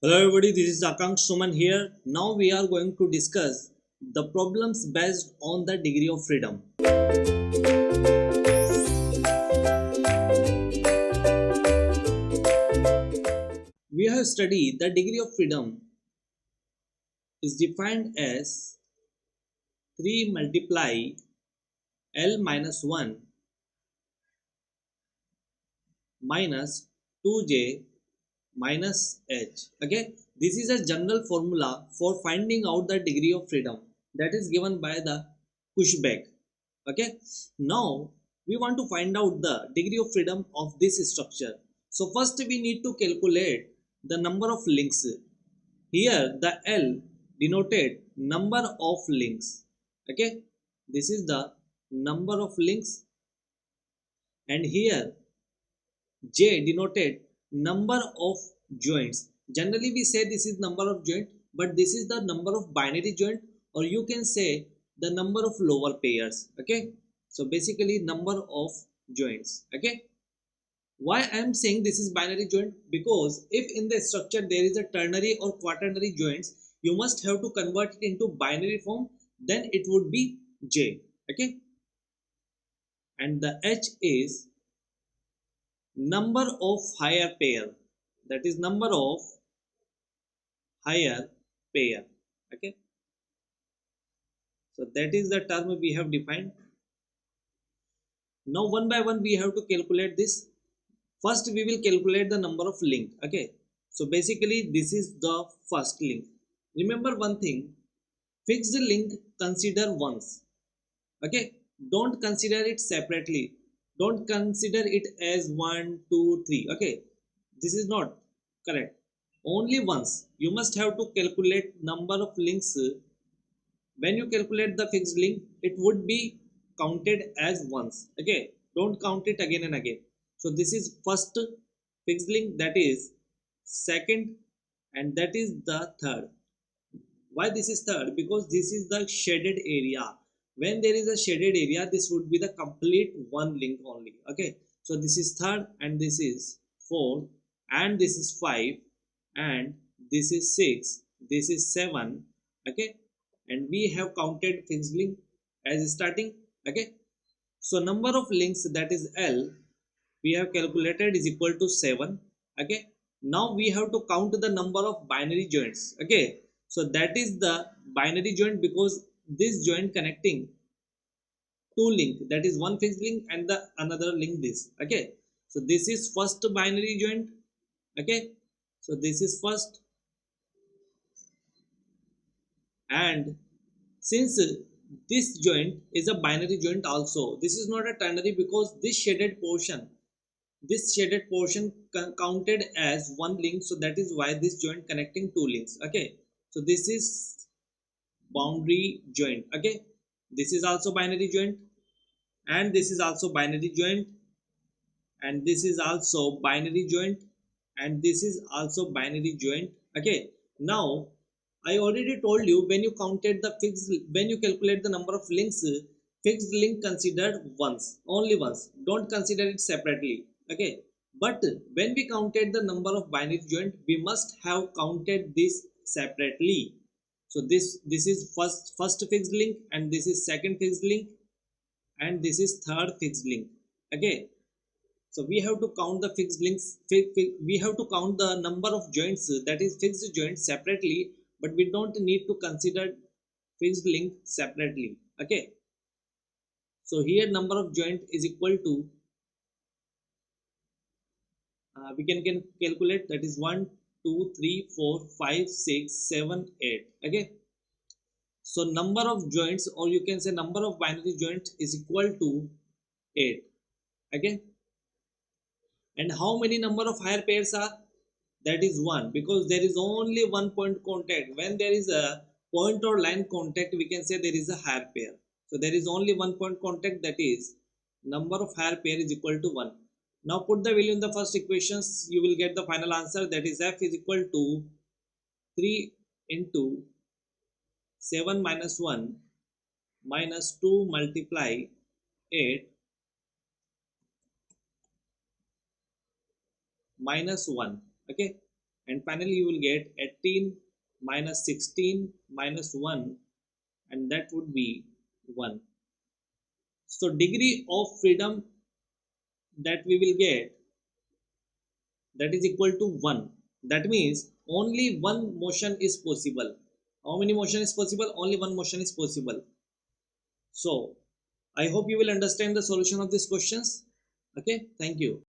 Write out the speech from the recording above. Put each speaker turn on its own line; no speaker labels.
Hello everybody, this is Akansh Suman here. Now we are going to discuss the problems based on the degree of freedom. We have studied the degree of freedom is defined as 3 multiply L minus 1 minus 2J minus H. Okay, this is a general formula for finding out the degree of freedom that is given by the pushback. Okay, now we want to find out the degree of freedom of this structure. So first we need to calculate the number of links. Here the L denoted number of links. Okay, this is the number of links, and here J denoted number of joints. Generally we say this is number of joint, but this is the number of binary joint, or you can say the number of lower pairs. Okay, so basically number of joints. Okay, why I am saying this is binary joint? Because if in the structure there is a ternary or quaternary joints, you must have to convert it into binary form, then it would be J. Okay, and the H is number of higher pair, that is number of higher pair. Okay, so that is the term we have defined. Now one by one we have to calculate this. First we will calculate the number of link. Okay, so basically this is the first link. Remember one thing, fixed link consider once. Okay, don't consider it separately, don't consider it as 1 2 3. Okay, this is not correct. Only once you must have to calculate number of links. When you calculate the fixed link, it would be counted as once. Okay, don't count it again and again. So this is first fixed link, that is second, and that is the third. Why this is third? Because this is the shaded area. When there is a shaded area, this would be the complete one link only. Okay, so this is third, and this is fourth, and this is five, and this is six, this is seven. Okay, and we have counted fixed link as starting. Okay, so number of links, that is L, we have calculated is equal to 7. Okay, now we have to count the number of binary joints. Okay, so that is the binary joint, because this joint connecting two link, that is one fixed link and the another link this. Okay, so this is first binary joint. Okay, so this is first, and since this joint is a binary joint also, this is not a ternary, because this shaded portion counted as one link, so that is why this joint connecting two links. Okay, so this is boundary joint. Okay, this is also binary joint, and this is also binary joint, and this is also binary joint, and this is also binary joint. Okay, now I already told you, when you counted the fixed, when you calculate the number of links, fixed link considered once, only once, don't consider it separately. Okay, but when we counted the number of binary joint, we must have counted this separately. So this is first fixed link, and this is second fixed link, and this is third fixed link. Okay, so we have to count the fixed links, we have to count the number of joints, that is fixed joints separately, but we don't need to consider fixed link separately. Okay, so here number of joint is equal to, we can calculate, that is 1 2 3 4 5 6 7 8. Okay, so number of joints, or you can say number of binary joints, is equal to 8. Okay, and how many number of higher pairs are? That is 1, because there is only one point contact. When there is a point or line contact, we can say there is a higher pair. So there is only one point contact, that is number of higher pair is equal to 1. Now put the value in the first equations, you will get the final answer, that is F is equal to 3 into 7 minus 1 minus 2 multiply 8 minus 1. Okay, and finally you will get 18 minus 16 minus 1, and that would be 1. So degree of freedom that we will get, that is equal to 1. That means only one motion is possible. How many motion is possible? Only one motion is possible. So I hope you will understand the solution of these questions. Okay, thank you.